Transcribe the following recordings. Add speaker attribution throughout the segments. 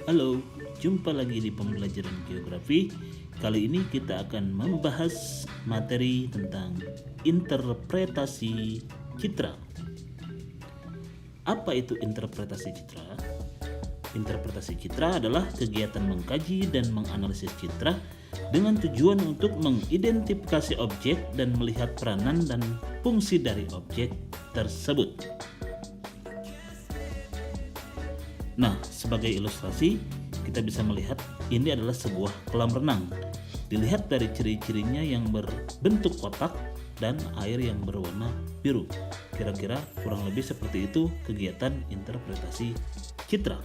Speaker 1: Halo, jumpa lagi di pembelajaran geografi. Kali ini kita akan membahas materi tentang interpretasi citra. Apa itu interpretasi citra? Interpretasi citra adalah kegiatan mengkaji dan menganalisis citra dengan tujuan untuk mengidentifikasi objek dan melihat peranan dan fungsi dari objek tersebut. Nah, sebagai ilustrasi, kita bisa melihat ini adalah sebuah kolam renang. Dilihat dari ciri-cirinya yang berbentuk kotak dan air yang berwarna biru. Kira-kira kurang lebih seperti itu kegiatan interpretasi citra.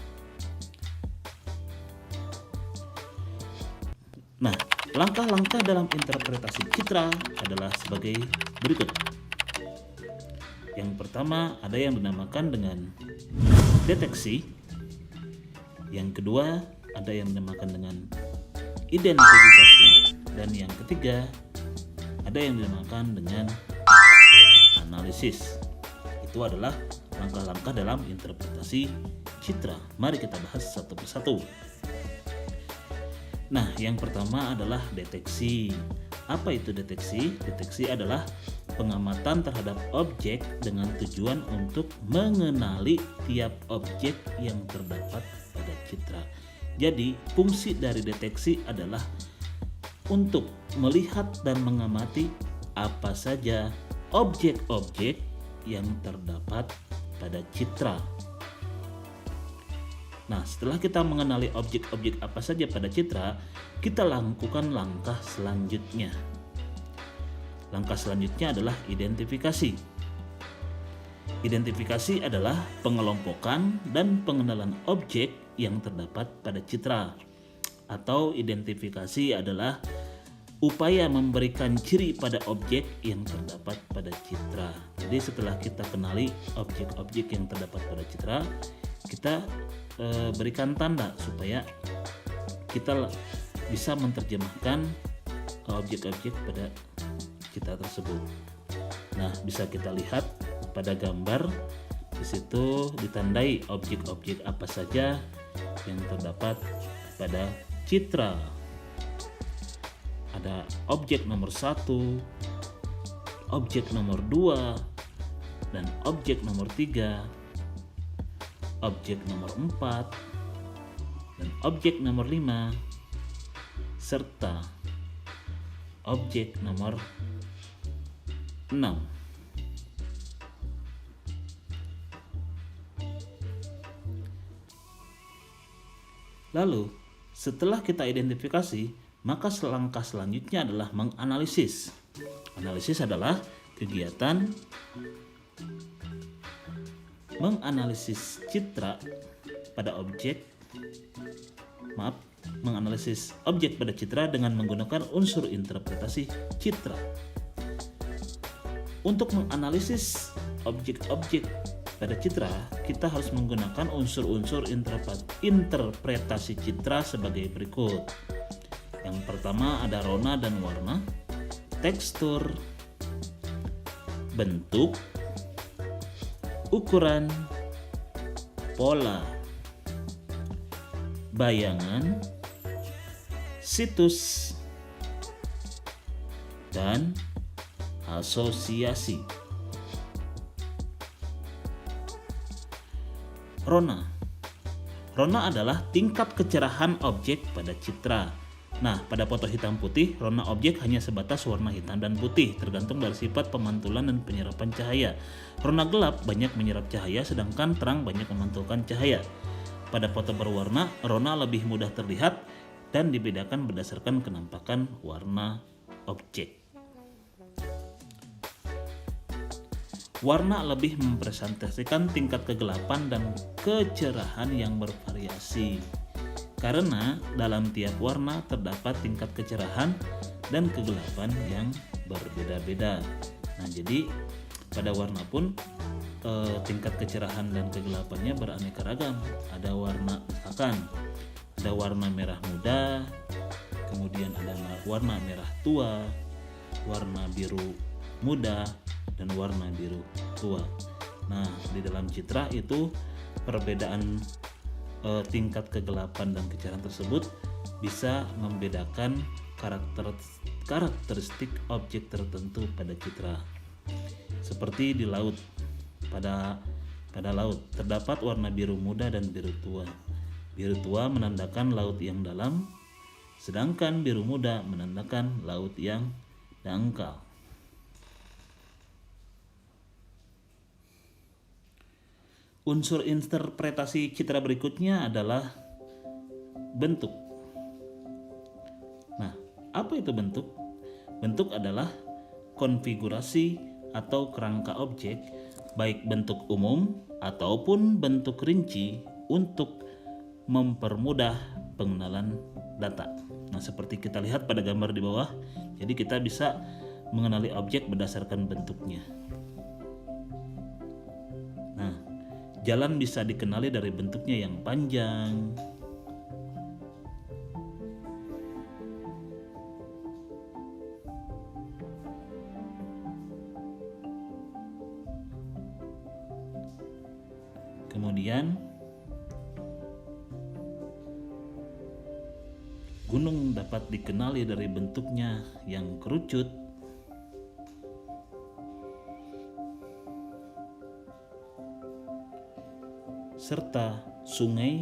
Speaker 1: Nah, langkah-langkah dalam interpretasi citra adalah sebagai berikut. Yang pertama ada yang dinamakan dengan deteksi. Yang kedua ada yang dinamakan dengan identifikasi, dan yang ketiga ada yang dinamakan dengan analisis. Itu adalah langkah-langkah dalam interpretasi citra. Mari kita bahas satu persatu. Nah, yang pertama adalah deteksi. Apa itu deteksi? Deteksi adalah pengamatan terhadap objek dengan tujuan untuk mengenali tiap objek yang terdapat pada citra. Jadi, fungsi dari deteksi adalah untuk melihat dan mengamati apa saja objek-objek yang terdapat pada citra. Nah, setelah kita mengenali objek-objek apa saja pada citra, kita lakukan langkah selanjutnya. Langkah selanjutnya adalah identifikasi. Identifikasi adalah pengelompokan dan pengenalan objek yang terdapat pada citra. Atau identifikasi adalah upaya memberikan ciri pada objek yang terdapat pada citra. Jadi setelah kita kenali objek-objek yang terdapat pada citra, kita berikan tanda supaya kita bisa menerjemahkan objek-objek pada citra tersebut. Nah, bisa kita lihat pada gambar, di situ ditandai objek-objek apa saja yang terdapat pada citra. Ada objek nomor 1, objek nomor 2, dan objek nomor 3, objek nomor 4, dan objek nomor 5, serta objek nomor 6. Lalu, setelah kita identifikasi, maka langkah selanjutnya adalah menganalisis. Analisis adalah kegiatan menganalisis citra pada menganalisis objek pada citra dengan menggunakan unsur interpretasi citra. Untuk menganalisis objek-objek pada citra, kita harus menggunakan unsur-unsur interpretasi citra sebagai berikut. Yang pertama ada rona dan warna, tekstur, bentuk, ukuran, pola, bayangan, situs, dan asosiasi. Rona. Rona adalah tingkat kecerahan objek pada citra. Nah, pada foto hitam putih, rona objek hanya sebatas warna hitam dan putih, tergantung dari sifat pemantulan dan penyerapan cahaya. Rona gelap banyak menyerap cahaya, sedangkan terang banyak memantulkan cahaya. Pada foto berwarna, rona lebih mudah terlihat dan dibedakan berdasarkan kenampakan warna objek. Warna lebih mempresentasikan tingkat kegelapan dan kecerahan yang bervariasi. Karena dalam tiap warna terdapat tingkat kecerahan dan kegelapan yang berbeda-beda. Nah, jadi pada warna pun tingkat kecerahan dan kegelapannya beraneka ragam. Ada warna, misalkan ada warna merah muda, kemudian ada warna merah tua, warna biru muda, dan warna biru tua. Nah, di dalam citra itu perbedaan tingkat kegelapan dan kecerahan tersebut bisa membedakan karakteristik objek tertentu pada citra. Seperti di laut, pada laut terdapat warna biru muda dan biru tua. Biru tua menandakan laut yang dalam, sedangkan biru muda menandakan laut yang dangkal. Unsur interpretasi citra berikutnya adalah bentuk. Nah, apa itu bentuk? Bentuk adalah konfigurasi atau kerangka objek, baik bentuk umum ataupun bentuk rinci untuk mempermudah pengenalan data. Nah, seperti kita lihat pada gambar di bawah, jadi kita bisa mengenali objek berdasarkan bentuknya. Nah, jalan bisa dikenali dari bentuknya yang panjang, kemudian gunung dapat dikenali dari bentuknya yang kerucut, serta sungai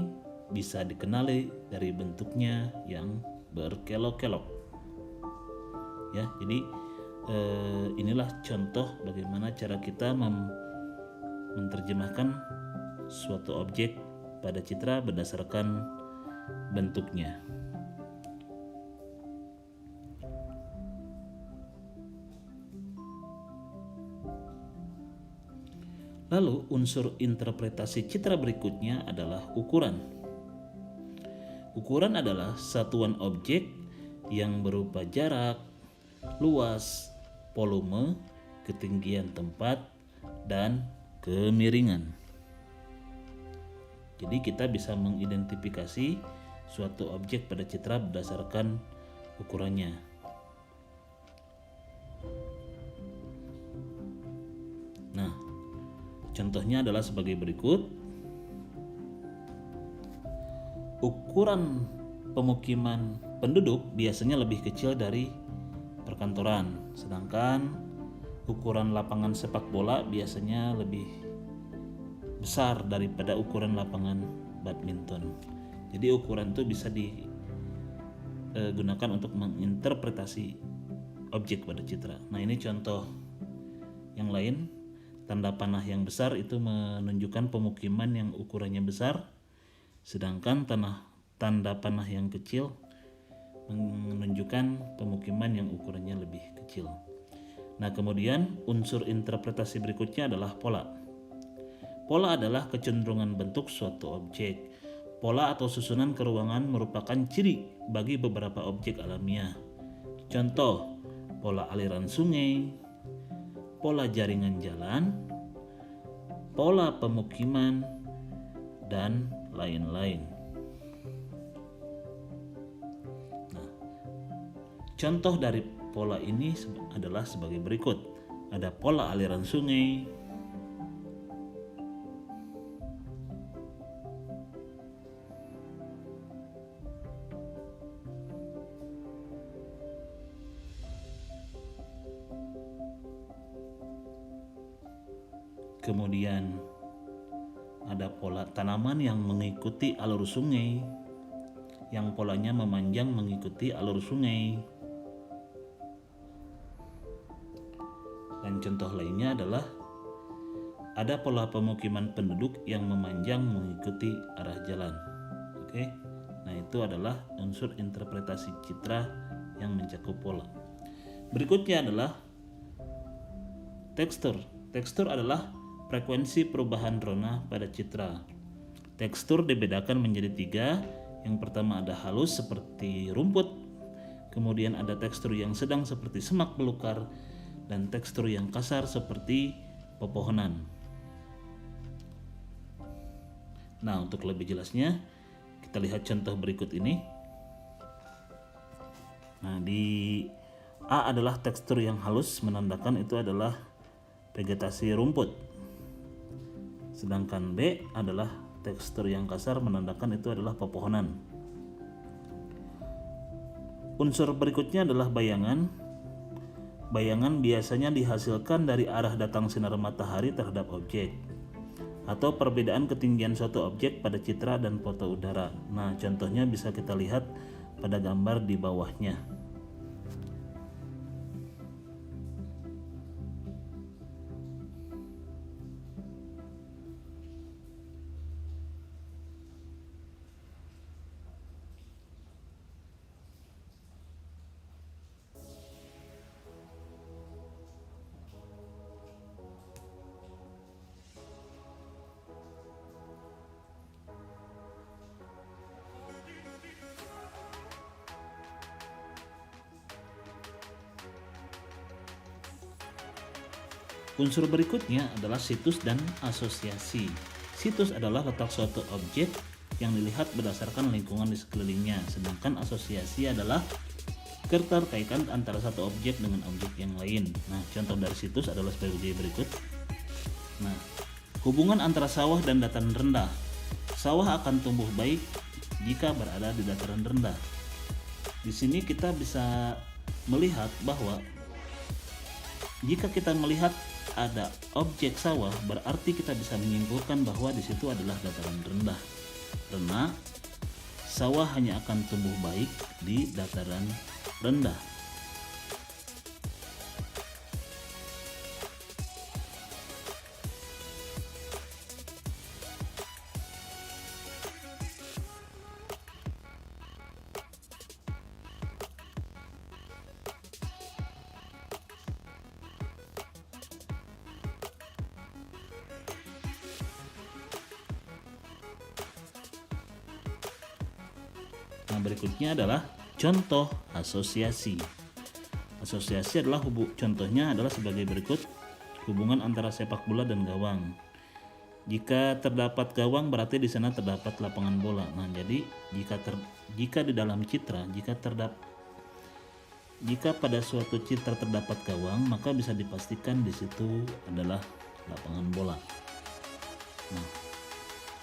Speaker 1: bisa dikenali dari bentuknya yang berkelok-kelok. Ya, jadi inilah contoh bagaimana cara kita menerjemahkan suatu objek pada citra berdasarkan bentuknya. Lalu unsur interpretasi citra berikutnya adalah ukuran. Ukuran adalah satuan objek yang berupa jarak, luas, volume, ketinggian tempat, dan kemiringan. Jadi kita bisa mengidentifikasi suatu objek pada citra berdasarkan ukurannya. Nah, contohnya adalah sebagai berikut. Ukuran pemukiman penduduk biasanya lebih kecil dari perkantoran, sedangkan ukuran lapangan sepak bola biasanya lebih besar daripada ukuran lapangan badminton. Jadi ukuran itu bisa digunakan untuk menginterpretasi objek pada citra. Nah, ini contoh yang lain. Tanda panah yang besar itu menunjukkan pemukiman yang ukurannya besar, sedangkan tanda panah yang kecil menunjukkan pemukiman yang ukurannya lebih kecil. Nah, kemudian unsur interpretasi berikutnya adalah pola. Pola adalah kecenderungan bentuk suatu objek. Pola atau susunan keruangan merupakan ciri bagi beberapa objek alamiah. Contoh, pola aliran sungai, pola jaringan jalan, pola pemukiman, dan lain-lain. Nah, contoh dari pola ini adalah sebagai berikut. Ada pola aliran sungai, kemudian ada pola tanaman yang mengikuti alur sungai, yang polanya memanjang mengikuti alur sungai. Dan contoh lainnya adalah ada pola pemukiman penduduk yang memanjang mengikuti arah jalan. Oke. Nah, itu adalah unsur interpretasi citra yang mencakup pola. Berikutnya adalah tekstur. Tekstur adalah frekuensi perubahan rona pada citra. Tekstur dibedakan menjadi 3. Yang pertama ada halus seperti rumput, kemudian ada tekstur yang sedang seperti semak belukar, dan tekstur yang kasar seperti pepohonan. Nah, untuk lebih jelasnya kita lihat contoh berikut ini. Nah, di A adalah tekstur yang halus, menandakan itu adalah vegetasi rumput. Sedangkan B adalah Tekstur yang kasar menandakan itu adalah pepohonan. Unsur berikutnya adalah bayangan. Bayangan biasanya dihasilkan dari arah datang sinar matahari terhadap objek atau perbedaan ketinggian suatu objek pada citra dan foto udara. Nah, contohnya bisa kita lihat pada gambar di bawahnya. Unsur berikutnya adalah situs dan asosiasi. Situs adalah letak suatu objek yang dilihat berdasarkan lingkungan di sekelilingnya, sedangkan asosiasi adalah keterkaitan antara satu objek dengan objek yang lain. Nah, contoh dari situs adalah sebagai berikut. Nah, hubungan antara sawah dan dataran rendah. Sawah akan tumbuh baik jika berada di dataran rendah. Di sini kita bisa melihat bahwa jika kita melihat ada objek sawah, berarti kita bisa menyimpulkan bahwa di situ adalah dataran rendah, karena sawah hanya akan tumbuh baik di dataran rendah. Nah, berikutnya adalah contoh asosiasi. Asosiasi adalah contohnya adalah sebagai berikut: hubungan antara sepak bola dan gawang. Jika terdapat gawang, berarti di sana terdapat lapangan bola. Nah, jadi jika di dalam citra jika pada suatu citra terdapat gawang, maka bisa dipastikan di situ adalah lapangan bola. Nah,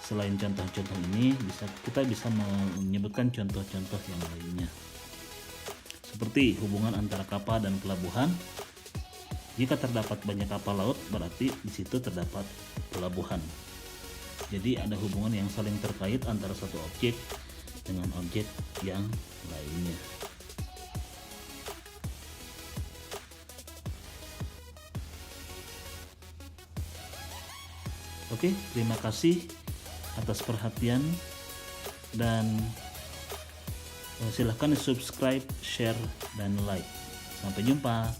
Speaker 1: selain contoh-contoh ini, kita bisa menyebutkan contoh-contoh yang lainnya. Seperti hubungan antara kapal dan pelabuhan. Jika terdapat banyak kapal laut, berarti di situ terdapat pelabuhan. Jadi ada hubungan yang saling terkait antara satu objek dengan objek yang lainnya. Oke, terima kasih atas perhatian dan silahkan subscribe, share, dan like. Sampai jumpa.